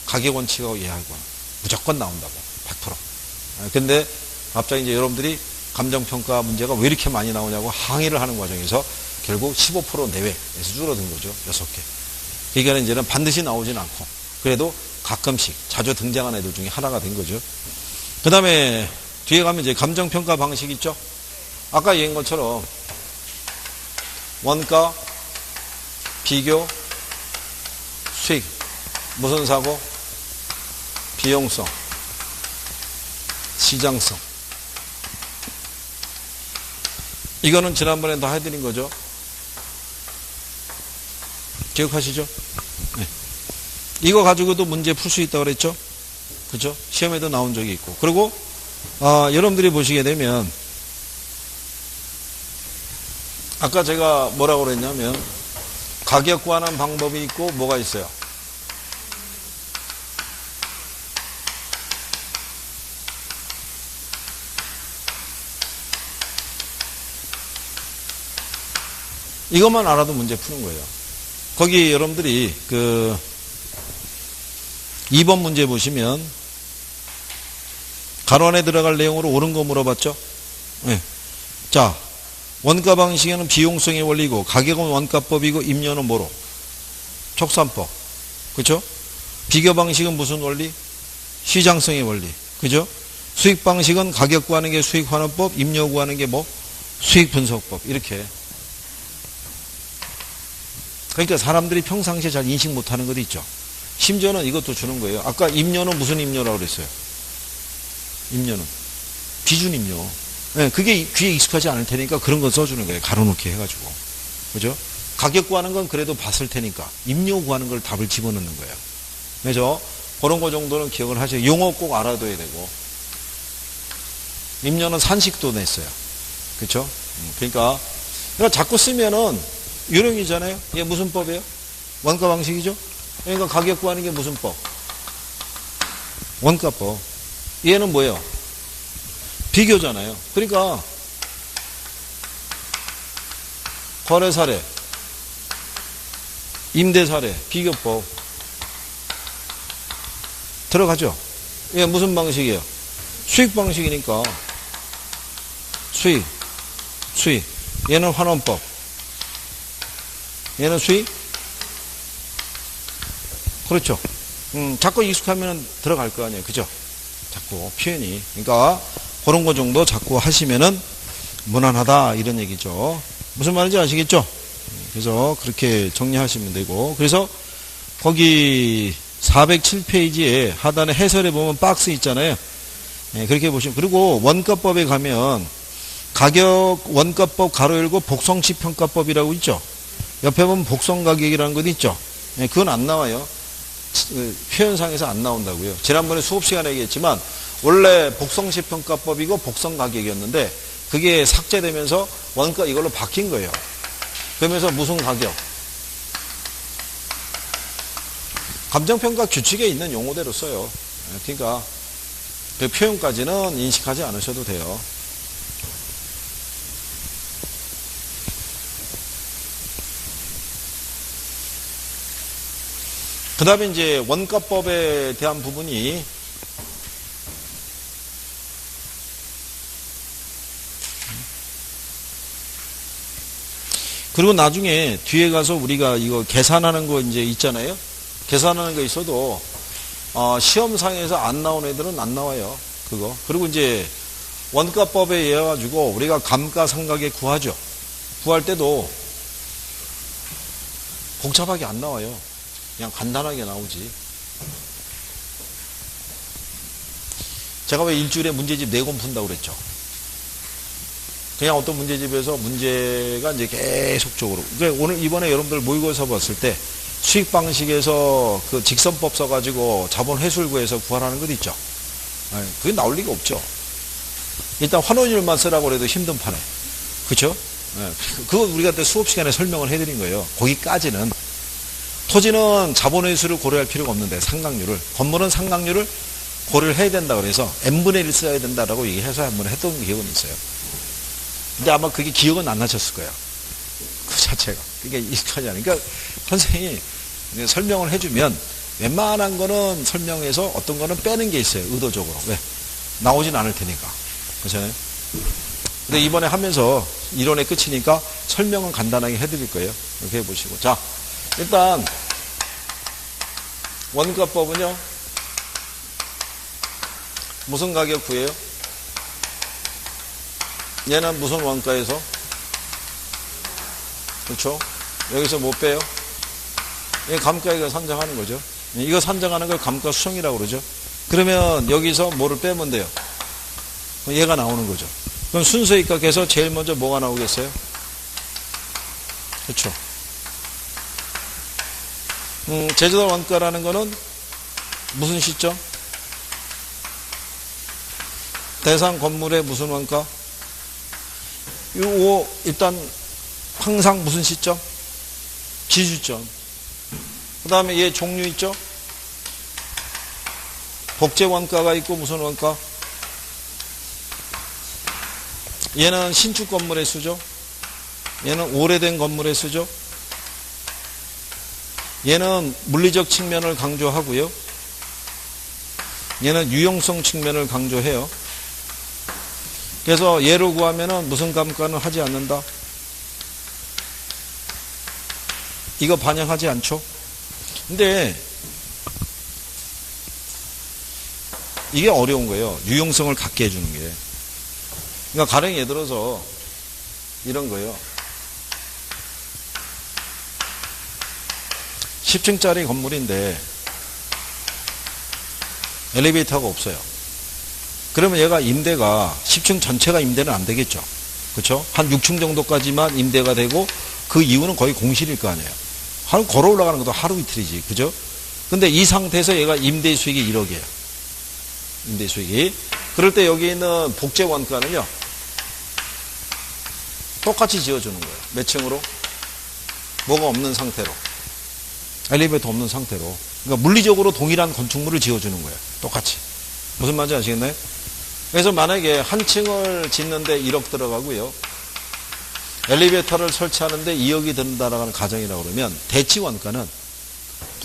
가격 원칙하고 얘하고 무조건 나온다고. 100%. 근데 갑자기 이제 여러분들이 감정평가 문제가 왜 이렇게 많이 나오냐고 항의를 하는 과정에서 결국 15% 내외에서 줄어든 거죠. 6개. 그러니까 이제는 반드시 나오진 않고 그래도 가끔씩 자주 등장하는 애들 중에 하나가 된 거죠. 그 다음에 뒤에 가면 이제 감정평가 방식 있죠. 아까 얘기한 것처럼 원가, 비교, 수익, 무슨 사고? 비용성, 시장성. 이거는 지난번에 다 해드린 거죠. 기억하시죠? 네. 이거 가지고도 문제 풀 수 있다고 그랬죠? 그죠? 시험에도 나온 적이 있고. 그리고, 여러분들이 보시게 되면, 아까 제가 뭐라고 그랬냐면, 가격 구하는 방법이 있고, 뭐가 있어요? 이것만 알아도 문제 푸는 거예요. 거기 여러분들이 2번 문제 보시면 가로 안에 들어갈 내용으로 옳은 거 물어봤죠? 네. 자, 원가 방식에는 비용성의 원리고 가격은 원가법이고 임료는 뭐로? 촉산법. 그렇죠? 비교 방식은 무슨 원리? 시장성의 원리. 그죠? 수익 방식은 가격 구하는 게 수익 환원법, 임료 구하는 게 뭐? 수익 분석법. 이렇게. 그러니까 사람들이 평상시에 잘 인식 못하는 것도 있죠. 심지어는 이것도 주는 거예요. 아까 임료는 무슨 임료라고 그랬어요? 임료는 비준 임료. 네, 그게 귀에 익숙하지 않을 테니까 그런 거 써주는 거예요. 가로놓게 해가지고. 그죠? 가격 구하는 건 그래도 봤을 테니까 임료 구하는 걸 답을 집어넣는 거예요. 그래서 그런 거 정도는 기억을 하셔요. 용어 꼭 알아둬야 되고. 임료는 산식도 냈어요. 그렇죠? 그러니까 자꾸 쓰면은 유령이잖아요. 이게 무슨 법이에요? 원가 방식이죠? 그러니까 가격 구하는 게 무슨 법? 원가법. 얘는 뭐예요? 비교잖아요. 그러니까 거래 사례, 임대 사례, 비교법 들어가죠. 이게 무슨 방식이에요? 수익 방식이니까 수익. 얘는 환원법. 얘는 수익? 그렇죠. 자꾸 익숙하면 들어갈 거 아니에요. 그죠? 자꾸 표현이. 그러니까 그런 거 정도 자꾸 하시면은 무난하다 이런 얘기죠. 무슨 말인지 아시겠죠? 그래서 그렇게 정리하시면 되고. 그래서 거기 407페이지에 하단에 해설에 보면 박스 있잖아요. 네, 그렇게 보시면. 그리고 원가법에 가면 가격 원가법 가로 열고 복성치 평가법이라고 있죠. 옆에 보면 복성가격이라는 것 있죠. 네, 그건 안 나와요. 표현상에서 안 나온다고요. 지난번에 수업 시간에 얘기했지만 원래 복성시 평가법이고 복성가격이었는데 그게 삭제되면서 원가 이걸로 바뀐 거예요. 그러면서 무슨 가격? 감정평가 규칙에 있는 용어대로 써요. 그러니까 그 표현까지는 인식하지 않으셔도 돼요. 그 다음에 이제 원가법에 대한 부분이 그리고 나중에 뒤에 가서 우리가 이거 계산하는 거 이제 있잖아요. 계산하는 거 있어도 시험상에서 안 나온 애들은 안 나와요. 그거. 그리고 이제 원가법에 의해 가지고 우리가 감가상각에 구하죠. 구할 때도 복잡하게 안 나와요. 그냥 간단하게 나오지. 제가 왜 일주일에 문제집 4권 푼다고 그랬죠? 그냥 어떤 문제집에서 문제가 이제 계속적으로. 그러니까 오늘 이번에 여러분들 모의고사 봤을 때 수익 방식에서 그 직선법 써가지고 자본 회수를 구해서 구하라는 것 있죠? 그게 나올 리가 없죠. 일단 환원율만 쓰라고 해도 힘든 판에. 그쵸? 그거 우리가 그때 수업 시간에 설명을 해드린 거예요. 거기까지는. 토지는 자본 회수를 고려할 필요가 없는데 상각률을. 건물은 상각률을 고려를 해야 된다 그래서 n분의 1 써야 된다라고 얘기해서 한번 했던 기억은 있어요. 근데 아마 그게 기억은 안 나셨을 거예요. 그 자체가. 그게 익숙하지 않으니까. 그러니까 선생님이 설명을 해주면 웬만한 거는 설명해서 어떤 거는 빼는 게 있어요. 의도적으로. 왜? 나오진 않을 테니까. 그렇잖아요. 근데 이번에 하면서 이론의 끝이니까 설명은 간단하게 해드릴 거예요. 이렇게 해보시고. 자, 일단 원가법은요. 무슨 가격 구해요? 얘는 무슨 원가에서? 그렇죠? 여기서 못 빼요? 이게 감가액을 산정하는 거죠. 이거 산정하는 걸 감가수정이라고 그러죠. 그러면 여기서 뭐를 빼면 돼요? 얘가 나오는 거죠. 그럼 순서 입각해서 제일 먼저 뭐가 나오겠어요? 그렇죠. 제조달 원가라는 거는 무슨 시점? 대상 건물의 무슨 원가? 요 일단 항상 무슨 시점? 기준점. 그 다음에 얘 종류 있죠? 복제 원가가 있고 무슨 원가? 얘는 신축 건물의 수죠. 얘는 오래된 건물의 수죠. 얘는 물리적 측면을 강조하고요. 얘는 유용성 측면을 강조해요. 그래서 얘로 구하면은 무슨 감가는 하지 않는다? 이거 반영하지 않죠? 근데 이게 어려운 거예요. 유용성을 갖게 해주는 게. 그러니까 가령 예를 들어서 이런 거예요. 10층짜리 건물인데 엘리베이터가 없어요. 그러면 얘가 임대가 10층 전체가 임대는 안 되겠죠. 그렇죠? 한 6층 정도까지만 임대가 되고 그 이유는 거의 공실일 거 아니에요. 하루 걸어 올라가는 것도 하루 이틀이지. 그죠? 근데 이 상태에서 얘가 임대 수익이 1억이에요. 임대 수익이. 그럴 때 여기 있는 복제 원가는요. 똑같이 지어주는 거예요. 몇 층으로? 뭐가 없는 상태로. 엘리베이터 없는 상태로. 그러니까 물리적으로 동일한 건축물을 지어주는 거예요. 똑같이. 무슨 말인지 아시겠나요? 그래서 만약에 한 층을 짓는데 1억 들어가고요. 엘리베이터를 설치하는데 2억이 든다라는 가정이라고 그러면 대치 원가는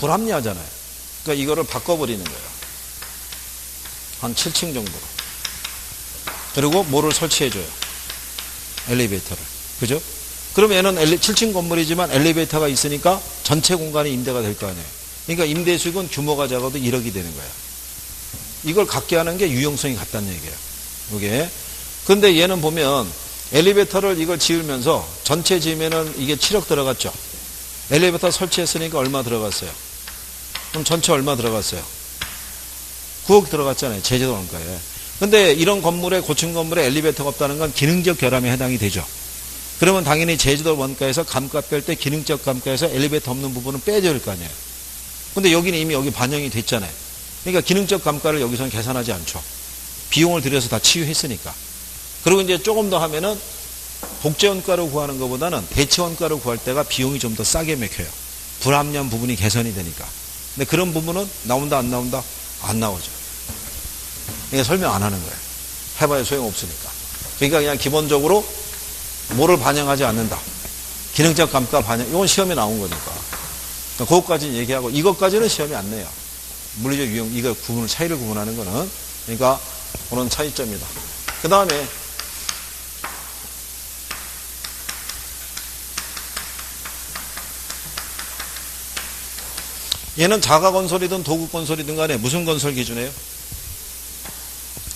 불합리하잖아요. 그러니까 이거를 바꿔버리는 거예요. 한 7층 정도로. 그리고 뭐를 설치해줘요? 엘리베이터를. 그죠? 그럼 얘는 7층 건물이지만 엘리베이터가 있으니까 전체 공간이 임대가 될 거 아니에요. 그러니까 임대 수익은 규모가 작아도 1억이 되는 거예요. 이걸 갖게 하는 게 유용성이 같다는 얘기예요. 이게. 근데 얘는 보면 엘리베이터를 이걸 지으면서 전체 지으면은 이게 7억 들어갔죠. 엘리베이터 설치했으니까 얼마 들어갔어요? 그럼 전체 얼마 들어갔어요? 9억 들어갔잖아요. 제재도 원가에. 근데 이런 건물에 고층 건물에 엘리베이터가 없다는 건 기능적 결함에 해당이 되죠. 그러면 당연히 제주도 원가에서 감가 뺄 때 기능적 감가에서 엘리베이터 없는 부분은 빼줘야 될 거 아니에요. 근데 여기는 이미 여기 반영이 됐잖아요. 그러니까 기능적 감가를 여기서는 계산하지 않죠. 비용을 들여서 다 치유했으니까. 그리고 이제 조금 더 하면은 복제 원가로 구하는 것보다는 대체 원가로 구할 때가 비용이 좀 더 싸게 맥혀요. 불합리한 부분이 개선이 되니까. 근데 그런 부분은 나온다 안 나온다? 안 나오죠. 그러니까 설명 안 하는 거예요. 해봐야 소용없으니까. 그러니까 그냥 기본적으로 뭐를 반영하지 않는다. 기능적 감가 반영. 이건 시험에 나온 거니까. 그러니까 그것까지는 얘기하고 이것까지는 시험이 안 내요. 물리적 유형, 이거 차이를 구분하는 거는. 그러니까 그런 차이점이다. 그 다음에 얘는 자가 건설이든 도급 건설이든 간에 무슨 건설 기준이에요?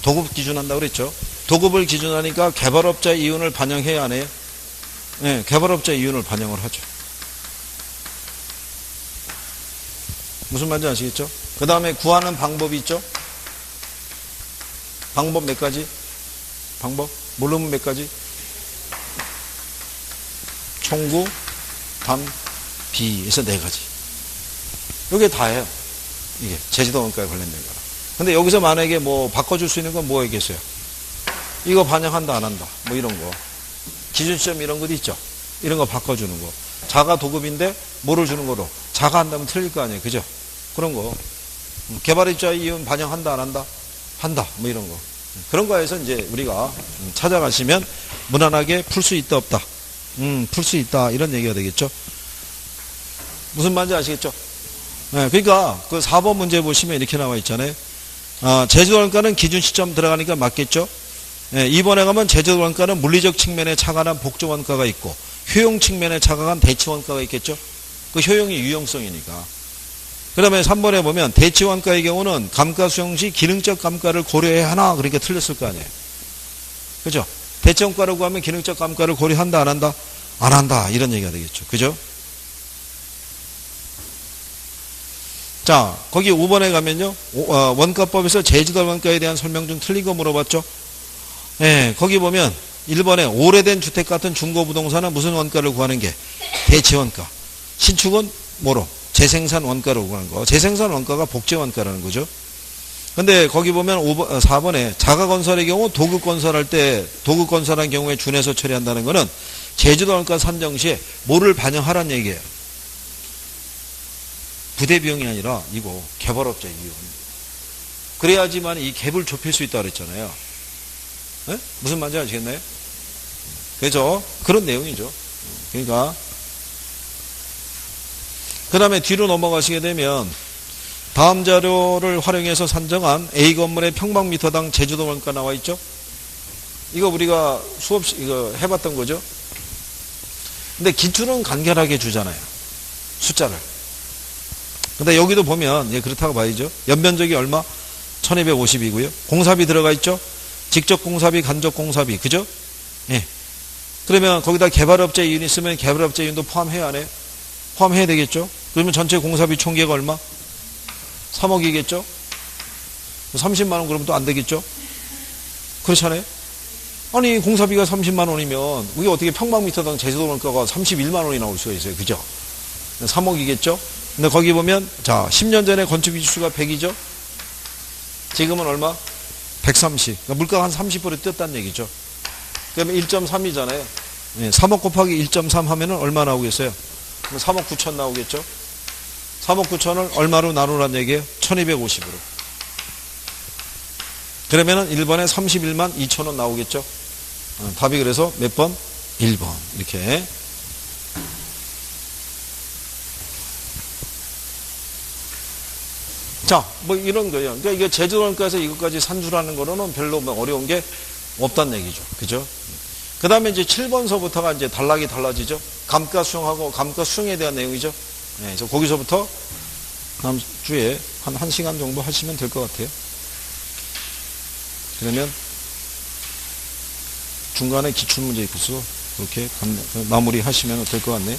도급 기준한다고 그랬죠. 도급을 기준하니까 개발업자 이윤을 반영해야 안 해요? 네, 개발업자 이윤을 반영을 하죠. 무슨 말인지 아시겠죠? 그 다음에 구하는 방법이 있죠? 방법 몇 가지? 방법? 모르면 몇 가지? 총구, 담, 비에서 4가지. 이게 다예요. 이게 제주도 원가에 관련된 거라. 근데 여기서 만약에 뭐 바꿔줄 수 있는 건 뭐가 있겠어요? 이거 반영한다 안 한다 뭐 이런 거 기준점 이런 것도 있죠. 이런 거 바꿔주는 거. 자가 도급인데 뭐를 주는 거로 자가 한다면 틀릴 거 아니에요. 그죠? 그런 거. 개발입자 이윤 반영한다 안 한다? 한다 뭐 이런 거. 그런 거에서 이제 우리가 찾아가시면 무난하게 풀 수 있다 없다. 풀 수 있다 이런 얘기가 되겠죠. 무슨 말인지 아시겠죠? 네, 그러니까 그 4번 문제 보시면 이렇게 나와 있잖아요. 제조도 원가는 기준 시점 들어가니까 맞겠죠? 네, 2번에 가면 제조도 원가는 물리적 측면에 착안한 복조 원가가 있고 효용 측면에 착안한 대치 원가가 있겠죠? 그 효용이 유용성이니까. 그 다음에 3번에 보면 대치 원가의 경우는 감가 수용 시 기능적 감가를 고려해야 하나? 그러니까 틀렸을 거 아니에요. 그죠? 대치 원가를 구하면 기능적 감가를 고려한다 안 한다? 안 한다 이런 얘기가 되겠죠. 그죠? 자, 거기 5번에 가면요. 원가법에서 제주도 원가에 대한 설명 중 틀린 거 물어봤죠? 예, 거기 보면 1번에 오래된 주택 같은 중고부동산은 무슨 원가를 구하는 게? 대체원가. 신축은 뭐로? 재생산 원가로 구하는 거. 재생산 원가가 복제 원가라는 거죠. 근데 거기 보면 4번에 자가건설의 경우 도급건설할 때 도급건설한 경우에 준해서 처리한다는 거는 제주도 원가 산정 시에 뭐를 반영하라는 얘기예요. 부대 비용이 아니라 이거 개발업자 이윤. 그래야지만 이 갭을 좁힐 수 있다 그랬잖아요. 네? 무슨 말인지 아시겠나요? 그죠? 그런 내용이죠. 그러니까 그 다음에 뒤로 넘어가시게 되면 다음 자료를 활용해서 산정한 A 건물의 평방미터당 제주도 원가 나와 있죠? 이거 우리가 수업 이거 해봤던 거죠? 근데 기출은 간결하게 주잖아요. 숫자를. 근데 여기도 보면 예, 그렇다고 봐야죠. 연변적이 얼마? 1250이고요. 공사비 들어가 있죠? 직접 공사비, 간접 공사비. 그죠? 예. 그러면 거기다 개발업자 이윤이 있으면 개발업자 이윤도 포함해야 하네요. 포함해야 되겠죠? 그러면 전체 공사비 총계가 얼마? 3억이겠죠? 30만원 그러면 또 안 되겠죠? 그렇잖아요? 아니, 공사비가 30만원이면, 이게 어떻게 평방미터당 제주도 원가가 31만원이 나올 수가 있어요. 그죠? 3억이겠죠? 근데 거기 보면, 자, 10년 전에 건축기수가 100이죠? 지금은 얼마? 130. 그러니까 물가가 한 30% 뛰었다는 얘기죠. 그러면 1.3이잖아요. 3억 곱하기 1.3 하면은 얼마 나오겠어요? 그럼 3억 9천 나오겠죠? 3억 9천을 얼마로 나누란 얘기예요? 1250으로. 그러면은 1번에 31만 2천원 나오겠죠? 답이 그래서 몇 번? 1번. 이렇게. 자, 뭐 이런 거예요. 그러니까 이게 제주도 원가에서 이것까지 산출하는 거로는 별로 어려운 게 없다는 얘기죠. 그죠? 그 다음에 이제 7번서부터가 이제 단락이 달라지죠. 감가수용하고 감가수용에 대한 내용이죠. 네, 그래서 거기서부터 다음 주에 한 1시간 정도 하시면 될 것 같아요. 그러면 중간에 기출문제 있어서 그렇게 마무리 하시면 될 것 같네요.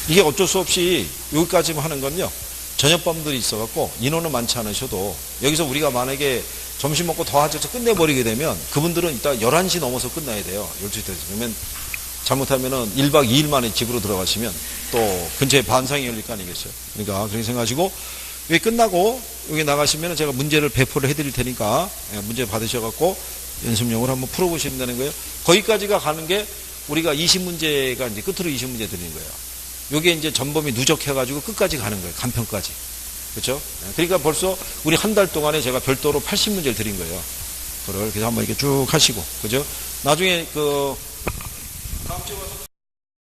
이게 어쩔 수 없이 여기까지만 하는 건요. 저녁밤들이 있어갖고 인원은 많지 않으셔도 여기서 우리가 만약에 점심 먹고 더 하셔서 끝내버리게 되면 그분들은 이따 11시 넘어서 끝나야 돼요. 12시 되서. 그러면 잘못하면은 1박 2일 만에 집으로 들어가시면 또 근처에 반상이 열릴 거 아니겠어요. 그러니까 그렇게 생각하시고 여기 끝나고 여기 나가시면 제가 문제를 배포를 해드릴 테니까 문제 받으셔갖고 연습용으로 한번 풀어보시면 되는 거예요. 거기까지가 가는 게 우리가 20문제가 이제 끝으로 20문제 드리는 거예요. 요게 이제 전범위 누적해가지고 끝까지 가는 거예요. 간편까지. 그렇죠? 그러니까 벌써 우리 한 달 동안에 제가 별도로 80문제를 드린 거예요. 그걸 그래서 한번 이렇게 쭉 하시고. 그죠? 나중에 다음 주에 와서